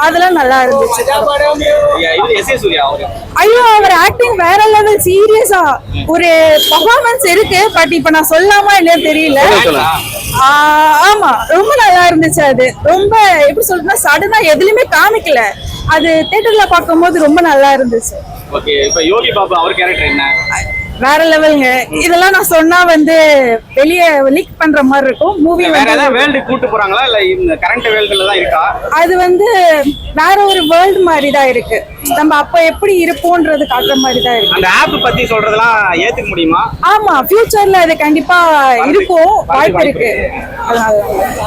அதெல்லாம் நல்லா இருந்துச்சு. ஐயோ அவர் ஆக்டிங் வேற லெவல், சீரியஸா ஒரு பெர்ஃபார்மன்ஸ் இருக்கு. பட் இப்ப நான் சொல்லாமா இல்லையா தெரியல. ஆமா ரொம்ப நல்லா இருந்துச்சு. அது ரொம்ப எப்படி சொல்றதுன்னா சடனா எதுலயுமே காமிக்கல. அது தியேட்டர்ல பார்க்கும்போது ரொம்ப நல்லா இருந்துச்சு. ஓகே, இப்போ யோகி பாபு அவர் கேரக்டர் என்ன? வேற லெவலுங்க. இதெல்லாம் நான் சொன்னா வந்து வெளியே லீக் பண்ற மாதிரி இருக்கும். மூவி வேற ஏதாவது வேர்ல்டு கூட்டு போறாங்களா இல்ல இந்த கரண்ட் வேர்ல்டுல தான் இருக்கா? அது வந்து வேற ஒரு வேர்ல்டு மாதிரி தான் இருக்கு. நம்ம அப்ப எப்படி இருப்போம்ன்றது காட்டுற மாதிரி தான் இருக்கு. அந்த ஆப் பத்தி சொல்றதெல்லாம் ஏத்துக்க முடியுமா? ஆமா, ஃபியூச்சர்ல அது கண்டிப்பா இருக்கும், வாய்ப்பு இருக்கு.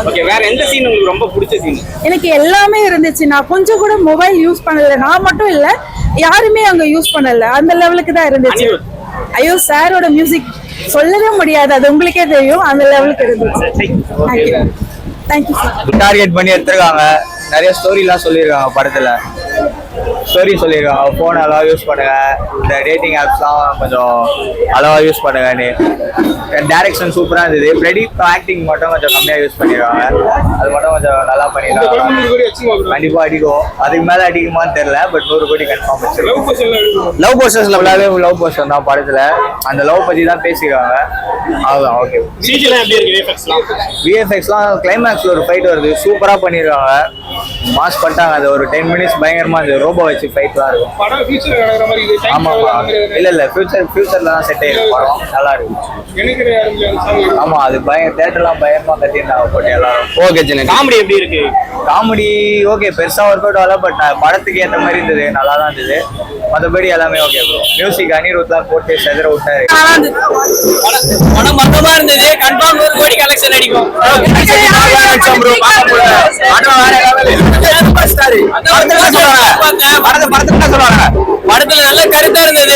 ஓகே, வேற எந்த சீன் உங்களுக்கு ரொம்ப பிடிச்ச சீன்? எனக்கு எல்லாமே இருந்துச்சு. நான் கொஞ்சம் கூட மொபைல் யூஸ் பண்ணல. நான் மட்டும் இல்ல, யாருமே அங்க யூஸ் பண்ணல. அந்த லெவலுக்கு தான் இருந்துச்சு. ஐயோ சாரோட மியூசிக் சொல்லவே முடியாது, அது உங்களுக்கே தெரியும். அந்த லெவலுக்கு இருந்துச்சு. தேங்க்யூ. டார்கெட் பண்ணி எடுத்துருக்காங்க. நிறைய ஸ்டோரிலாம் சொல்லியிருக்காங்க படத்துல. ஸ்டோரி சொல்லியிருக்காங்க, ஃபோன் அளவாக யூஸ் பண்ணுங்க, இந்த டேட்டிங் ஆப்ஸ்லாம் கொஞ்சம் அளவாக யூஸ் பண்ணுங்கன்னு. டைரக்ஷன் சூப்பராக இருந்தது. ப்ரெடிக்ட் ஆக்டிங் மட்டும் கொஞ்சம் கம்மியாக யூஸ் பண்ணியிருக்காங்க. அது மட்டும் கொஞ்சம் நல்லா பண்ணியிருக்காங்க. கண்டிப்பாக அடிக்கும். அதுக்கு மேலே அடிக்குமான்னு தெரியல, பட் 100 கோடி கன்ஃபார்ம் வச்சு. லவ் போர்ஷன்ஸ்ல ஃபுல்லாகவே லவ் போர்ஷன் தான் படத்தில். அந்த லவ் பற்றி தான் பேசியிருக்காங்க. அதுதான். ஓகே, விஎஃப்எக்ஸ்லாம் கிளைமேக்ஸில் ஒரு ஃபைட் வருது, சூப்பராக பண்ணியிருக்காங்க. மாஸ் பண்ணிட்டாங்க. அது ஒரு 10 மினிட்ஸ் பயங்கரமாக இருந்தது. ரோபோ வச்சு ஃபைட்லாம் இருக்கும். ஆமாம் இல்லை ஃபியூச்சரில் தான் செட் ஆகிடும் படம். நல்லா இருக்கும். ஆமா, அது தியேட்டர்லாம் பயங்கரமா கத்திருந்தாங்க போட்டு எல்லாரும். ஓகே ஜென, காமெடி எப்படி இருக்கு? காமெடி ஓகே, பெருசா ஒர்க் அவுட் ஆகல. பட் படத்துக்கு ஏற்ற மாதிரி இருந்தது, நல்லா தான் இருந்தது. மற்றபடி எல்லாமே ஓகே ப்ரோ. மியூசிக் அனிருத்லாம் போட்டு செதற விட்டாரு. படம் மொத்தமா இருந்தது. கன்ஃபார்ம் 100 கோடி கலெக்ஷன் அடிக்கும். படத்துல நல்ல கருத்தா இருந்தது.